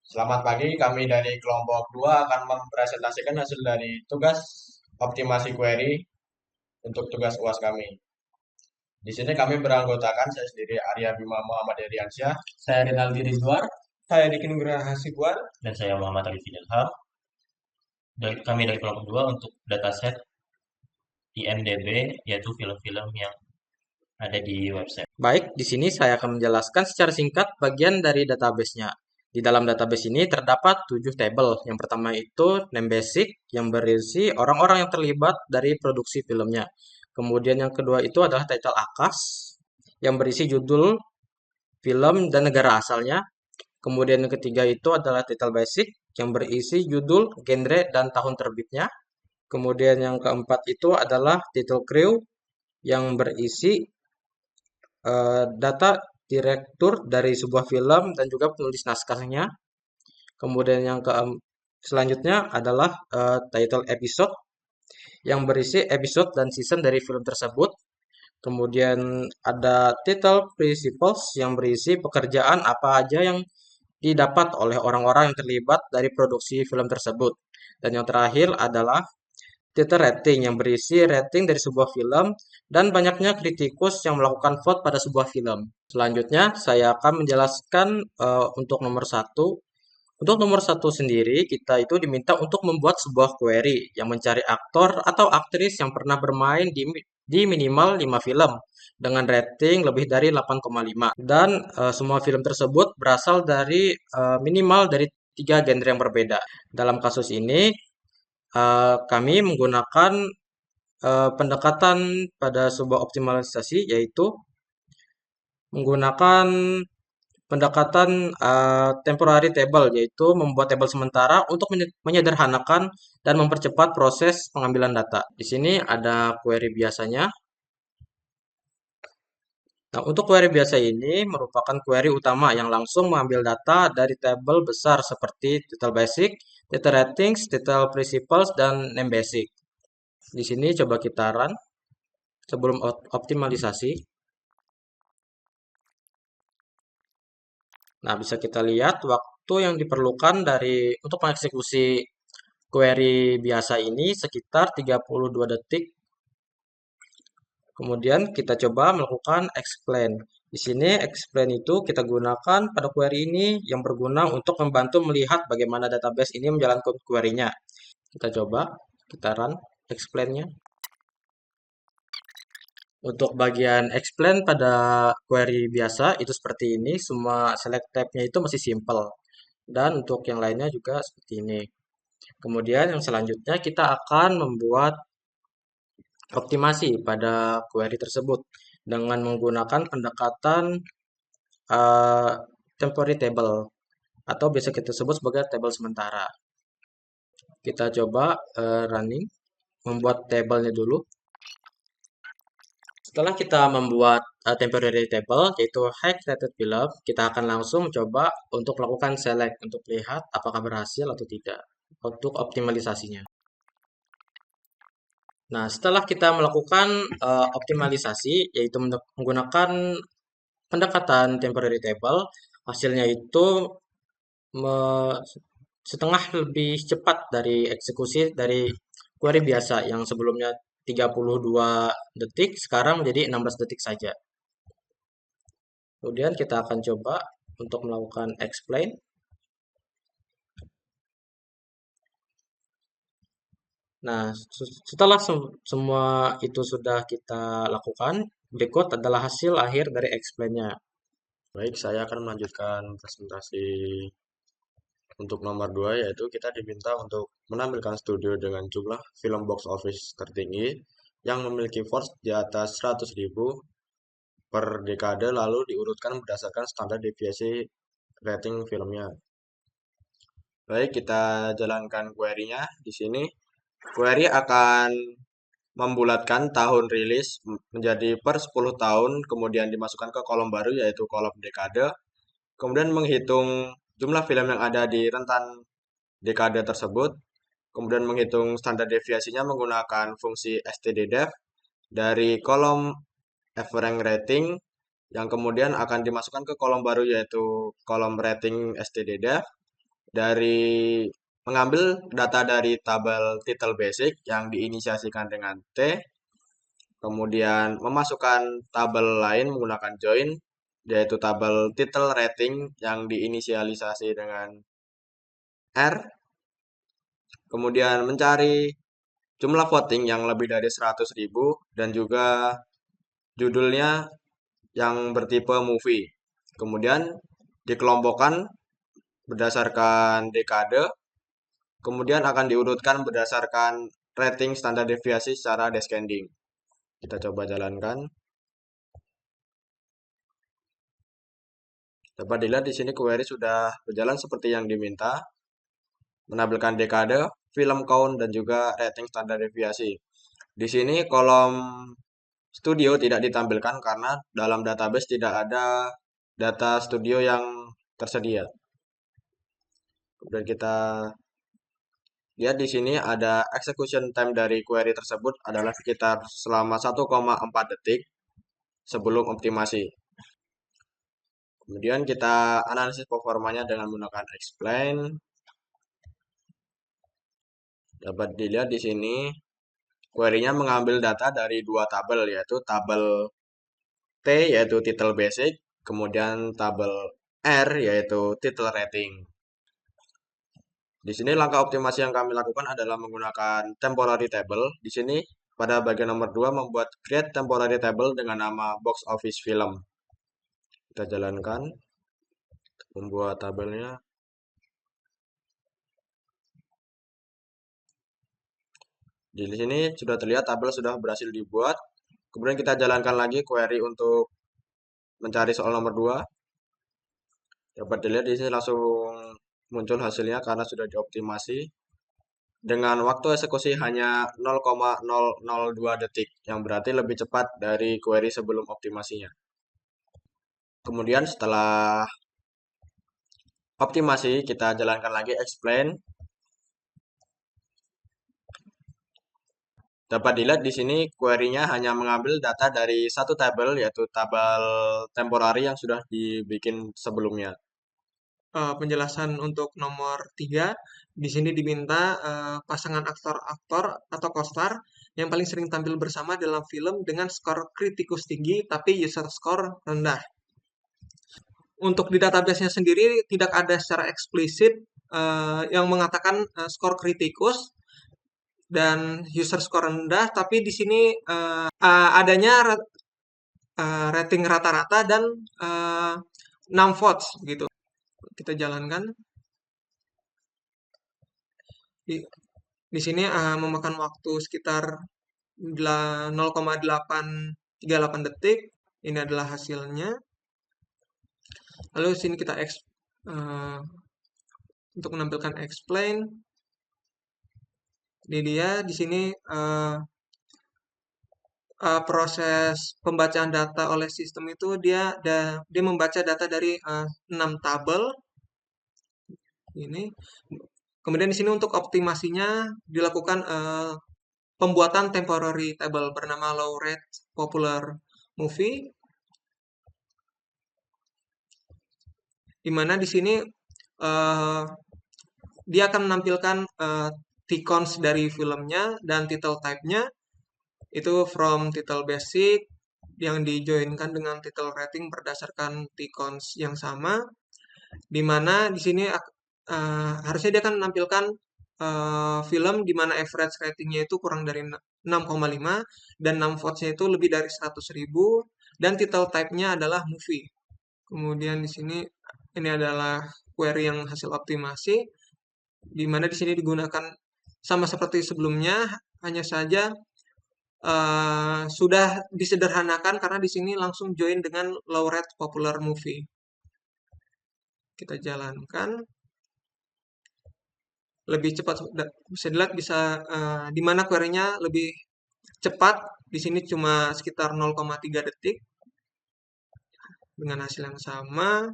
Selamat pagi, kami dari kelompok 2 akan mempresentasikan hasil dari tugas optimasi query untuk tugas UAS kami. Di sini kami beranggotakan saya sendiri Arya Bima Muhammad Eriansyah, Saya Rinaldi Rizwar saya Diki Nugraha Hasibuan. dan saya Muhammad Arifin Ilham. Kami dari kelompok 2 untuk dataset IMDb, yaitu film-film yang ada di website. Baik, di sini saya akan menjelaskan secara singkat bagian dari database-nya. Di dalam database ini terdapat 7 tabel. Yang pertama itu name basic yang berisi orang-orang yang terlibat dari produksi filmnya. Kemudian yang kedua itu adalah title AKAS yang berisi judul film dan negara asalnya. Kemudian yang ketiga itu adalah title basic yang berisi judul, genre, dan tahun terbitnya. Kemudian yang keempat itu adalah title crew yang berisi data direktur dari sebuah film dan juga penulis naskahnya. Kemudian yang selanjutnya adalah title episode yang berisi episode dan season dari film tersebut. Kemudian ada title principles yang berisi pekerjaan apa aja yang didapat oleh orang-orang yang terlibat dari produksi film tersebut. Dan yang terakhir adalah titel rating yang berisi rating dari sebuah film dan banyaknya kritikus yang melakukan vote pada sebuah film. Selanjutnya, saya akan menjelaskan untuk nomor satu. Untuk nomor satu sendiri, kita itu diminta untuk membuat sebuah query yang mencari aktor atau aktris yang pernah bermain di minimal 5 film dengan rating lebih dari 8,5. Dan semua film tersebut berasal dari minimal dari 3 genre yang berbeda. Dalam kasus ini, kami menggunakan pendekatan pada sebuah optimalisasi, yaitu menggunakan pendekatan temporary table, yaitu membuat tabel sementara untuk menyederhanakan dan mempercepat proses pengambilan data. Di sini ada query biasanya. Nah, untuk query biasa ini merupakan query utama yang langsung mengambil data dari tabel besar seperti title basic, title ratings, title principles, dan name basic. Di sini coba kita run sebelum optimalisasi. Nah, bisa kita lihat waktu yang diperlukan untuk mengeksekusi query biasa ini sekitar 32 detik. Kemudian kita coba melakukan explain. Di sini explain itu kita gunakan pada query ini yang berguna untuk membantu melihat bagaimana database ini menjalankan query-nya. Kita coba, kita run explain-nya. Untuk bagian explain pada query biasa itu seperti ini, semua select tab-nya itu masih simple. Dan untuk yang lainnya juga seperti ini. Kemudian yang selanjutnya kita akan membuat optimasi pada query tersebut dengan menggunakan pendekatan eh, temporary table atau biasa kita sebut sebagai tabel sementara. Kita coba running, membuat tabelnya dulu. Setelah kita membuat temporary table, yaitu high rated film, kita akan langsung coba untuk melakukan select untuk lihat apakah berhasil atau tidak untuk optimalisasinya. Nah, setelah kita melakukan optimalisasi, yaitu menggunakan pendekatan temporary table, hasilnya itu me- setengah lebih cepat dari eksekusi dari query biasa yang sebelumnya 32 detik, sekarang menjadi 16 detik saja. Kemudian kita akan coba untuk melakukan explain. Nah, setelah semua itu sudah kita lakukan, berikut adalah hasil akhir dari explain-nya. Baik, saya akan melanjutkan presentasi untuk nomor 2, yaitu kita diminta untuk menampilkan studio dengan jumlah film box office tertinggi yang memiliki force di atas 100.000 per dekade lalu diurutkan berdasarkan standar deviasi rating filmnya. Baik, kita jalankan query-nya di sini. Query akan membulatkan tahun rilis menjadi per 10 tahun, kemudian dimasukkan ke kolom baru yaitu kolom dekade. Kemudian menghitung jumlah film yang ada di rentan dekade tersebut. Kemudian menghitung standar deviasinya menggunakan fungsi stddev dari kolom average rating yang kemudian akan dimasukkan ke kolom baru yaitu kolom rating stddev. dari mengambil data dari tabel title basic yang diinisiasikan dengan T, kemudian memasukkan tabel lain menggunakan join, yaitu tabel title rating yang diinisialisasi dengan R, kemudian mencari jumlah voting yang lebih dari 100.000 dan juga judulnya yang bertipe movie. Kemudian dikelompokkan berdasarkan dekade, kemudian akan diurutkan berdasarkan rating standar deviasi secara descending. Kita coba jalankan. Dapat dilihat di sini query sudah berjalan seperti yang diminta, menampilkan dekade, film count, dan juga rating standar deviasi. Di sini kolom studio tidak ditampilkan karena dalam database tidak ada data studio yang tersedia. Kemudian kita lihat di sini ada execution time dari query tersebut adalah sekitar selama 1,4 detik sebelum optimasi. Kemudian kita analisis performanya dengan menggunakan explain. Dapat dilihat di sini query-nya mengambil data dari dua tabel, yaitu tabel T yaitu title basic, kemudian tabel R yaitu title rating. Di sini langkah optimasi yang kami lakukan adalah menggunakan temporary table. Di sini pada bagian nomor 2 membuat create temporary table dengan nama box office film. Kita jalankan membuat tabelnya. Di sini sudah terlihat tabel sudah berhasil dibuat. Kemudian kita jalankan lagi query untuk mencari soal nomor 2. Dapat dilihat di sini langsung muncul hasilnya karena sudah dioptimasi dengan waktu eksekusi hanya 0,002 detik, yang berarti lebih cepat dari query sebelum optimasinya. Kemudian setelah optimasi, kita jalankan lagi explain. Dapat dilihat di sini query-nya hanya mengambil data dari satu tabel, yaitu tabel temporary yang sudah dibikin sebelumnya. Penjelasan untuk nomor 3, di sini diminta pasangan aktor-aktor atau co-star yang paling sering tampil bersama dalam film dengan skor kritikus tinggi tapi user score rendah. Untuk di database-nya sendiri tidak ada secara eksplisit yang mengatakan skor kritikus dan user score rendah, tapi di sini adanya rating rata-rata dan 6 votes gitu. Kita jalankan. Di sini memakan waktu sekitar 0,838 detik. Ini adalah hasilnya. Lalu sini kita untuk menampilkan explain. Ini dia di sini proses pembacaan data oleh sistem itu dia membaca data dari 6 tabel. Ini. Kemudian di sini untuk optimasinya dilakukan pembuatan temporary table bernama low rate popular movie, di mana di sini dia akan menampilkan T-cons dari filmnya dan title type-nya itu from title basic yang dijoinkan dengan title rating berdasarkan T-cons yang sama, di mana di sini harusnya dia akan menampilkan film di mana average ratingnya itu kurang dari 6,5 dan 6 votes-nya itu lebih dari 100.000 dan title type-nya adalah movie. Kemudian di sini ini adalah query yang hasil optimasi, di mana di sini digunakan sama seperti sebelumnya, hanya saja sudah disederhanakan karena di sini langsung join dengan low rate popular movie. Kita jalankan. Lebih cepat, bisa dilihat di mana query-nya lebih cepat. Di sini cuma sekitar 0,3 detik dengan hasil yang sama.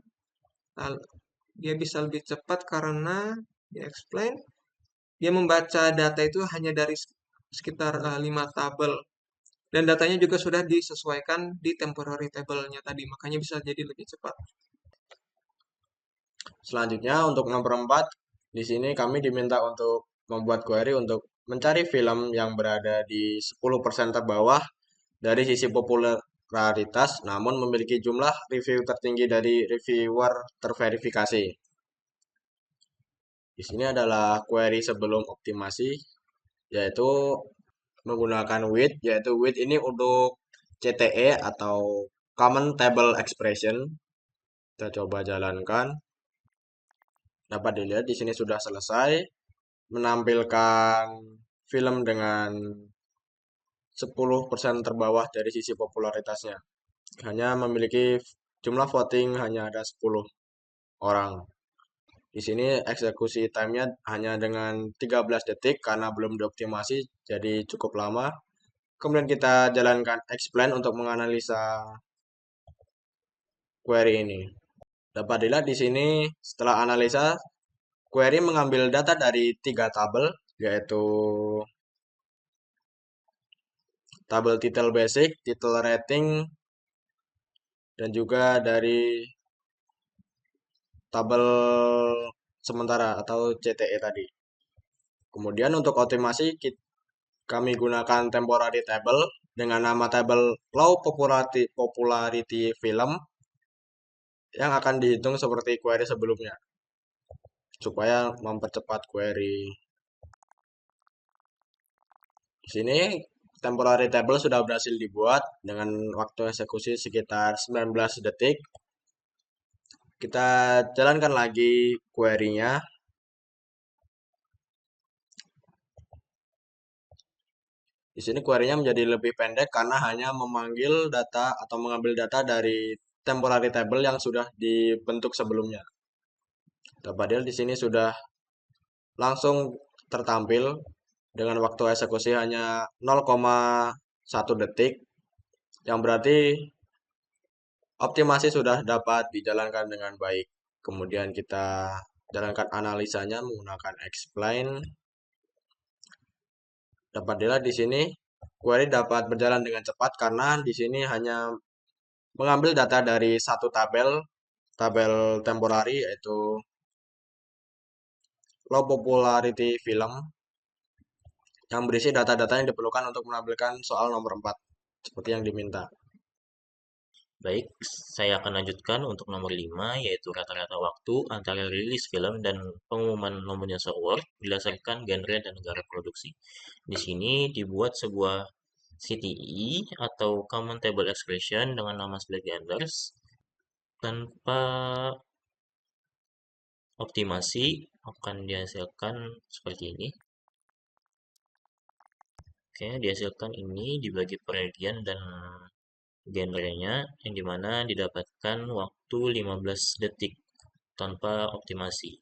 Dia bisa lebih cepat karena di explain dia membaca data itu hanya dari sekitar 5 tabel dan datanya juga sudah disesuaikan di temporary table-nya tadi, makanya bisa jadi lebih cepat. Selanjutnya untuk nomor 4, Di sini kami diminta untuk membuat query untuk mencari film yang berada di 10% terbawah dari sisi popularitas, namun memiliki jumlah review tertinggi dari reviewer terverifikasi. Di sini adalah query sebelum optimasi, yaitu menggunakan with, yaitu with ini untuk CTE atau Common Table Expression. Kita coba jalankan. Dapat dilihat di sini sudah selesai menampilkan film dengan 10% terbawah dari sisi popularitasnya. Hanya memiliki jumlah voting hanya ada 10 orang. Di sini eksekusi time-nya hanya dengan 13 detik karena belum dioptimasi, jadi cukup lama. Kemudian kita jalankan explain untuk menganalisa query ini. Dapat dilihat di sini setelah analisa, query mengambil data dari 3 tabel, yaitu tabel title basic, title rating, dan juga dari tabel sementara atau CTE tadi. Kemudian untuk optimasi kami gunakan temporary table dengan nama table low popularity film yang akan dihitung seperti query sebelumnya supaya mempercepat query. Di sini temporary table sudah berhasil dibuat dengan waktu eksekusi sekitar 19 detik. Kita jalankan lagi query-nya. Di sini query-nya menjadi lebih pendek karena hanya memanggil data atau mengambil data dari temporary table yang sudah dibentuk sebelumnya. Dapat dilihat di sini sudah langsung tertampil dengan waktu eksekusi hanya 0,1 detik, yang berarti optimasi sudah dapat dijalankan dengan baik. Kemudian kita jalankan analisanya menggunakan explain. Dapat dilihat di sini query dapat berjalan dengan cepat karena di sini hanya mengambil data dari satu tabel temporary yaitu low popularity film yang berisi data-data yang diperlukan untuk menampilkan soal nomor 4 seperti yang diminta. Baik, saya akan lanjutkan untuk nomor 5, yaitu rata-rata waktu antara rilis film dan pengumuman Nomination Award berdasarkan genre dan negara produksi. Di sini dibuat sebuah CTE atau Common Table Expression dengan nama Split Genders tanpa optimasi akan dihasilkan seperti ini. Oke, dihasilkan ini dibagi per region dan genrenya yang dimana didapatkan waktu 15 detik tanpa optimasi.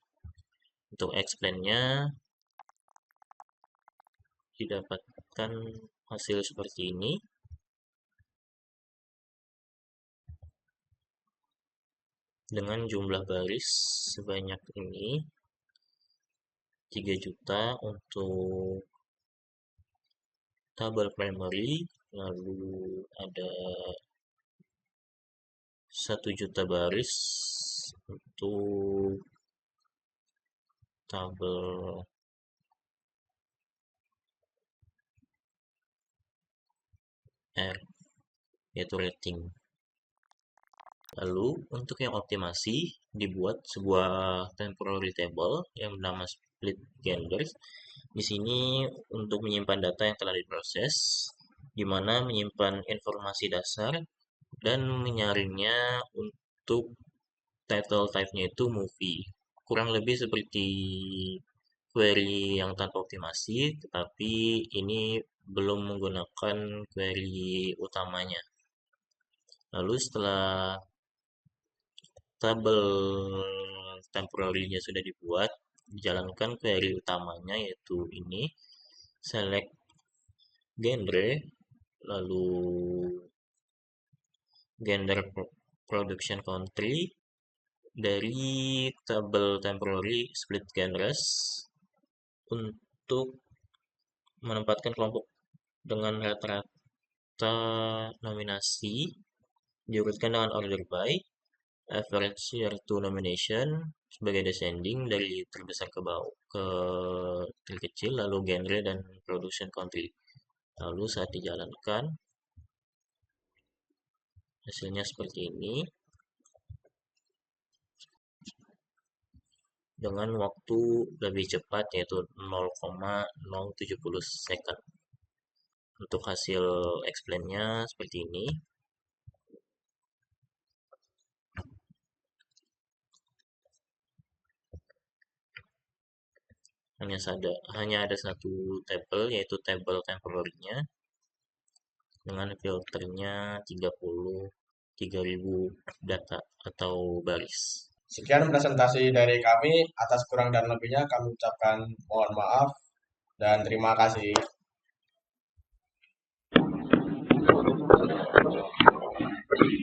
Untuk explain-nya didapatkan hasil seperti ini. Dengan jumlah baris sebanyak ini 3 juta untuk tabel primary, lalu ada 1 juta baris untuk tabel R, yaitu rating. Lalu untuk yang optimasi dibuat sebuah temporary table yang bernama split genders. Di sini untuk menyimpan data yang telah diproses, di mana menyimpan informasi dasar dan menyaringnya untuk title type-nya itu movie. Kurang lebih seperti query yang tanpa optimasi, tetapi ini belum menggunakan query utamanya. Lalu setelah tabel temporary-nya sudah dibuat, dijalankan query utamanya yaitu ini, select genre, lalu gender production country, dari tabel temporary split genres untuk menempatkan kelompok dengan rata-rata nominasi diurutkan dengan order by, Average year to nomination sebagai descending dari terbesar ke bawah ke terkecil, lalu genre dan production country. Lalu saat dijalankan hasilnya seperti ini dengan waktu lebih cepat yaitu 0,070 second. Untuk hasil explain-nya seperti ini. Hanya ada satu tabel yaitu tabel temporary-nya dengan filternya 33.000 data atau baris. Sekian presentasi dari kami. Atas kurang dan lebihnya kami ucapkan mohon maaf dan terima kasih.